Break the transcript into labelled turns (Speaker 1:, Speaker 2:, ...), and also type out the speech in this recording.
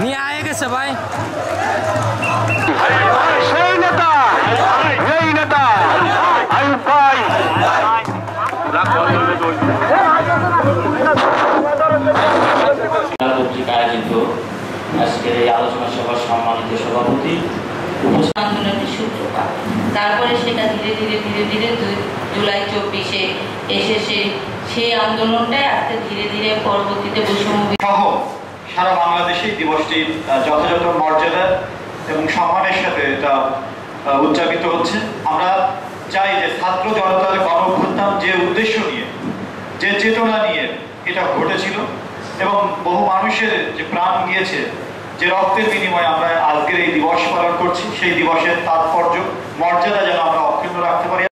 Speaker 1: নিয়ে আয়ে গেছে ভাই
Speaker 2: সেই নেতা এই নেতা আইয়ুব ভাই
Speaker 3: পত্রিকা আয়োজিত আজকের এই আলোচনা সভার সম্মানিত সভাপতি
Speaker 4: আন্দোলনের সূত্রপাত, তারপরে সেটা ধীরে ধীরে ধীরে ধীরে জুলাই 24-এ এসে সেই আন্দোলনটাই আজকে ধীরে ধীরে পরবর্তীতে বৈষম্য
Speaker 5: সহ সারা বাংলাদেশে দিবসটি যথাযথ মর্যাদা এবং সম্মানের সাথে এটা উদযাপিত হচ্ছে। আমরা চাই যে ছাত্র জনতার গণ অভ্যুত্থান যে উদ্দেশ্য নিয়ে, যে চেতনা নিয়ে এটা ঘটেছিল এবং বহু মানুষের যে প্রাণ গিয়েছে, যে রক্তের বিনিময়ে আমরা আজকের এই দিবস পালন করছি, সেই দিবসের তাৎপর্য মর্যাদা যেন আমরা অক্ষুণ্ণ রাখতে পারি।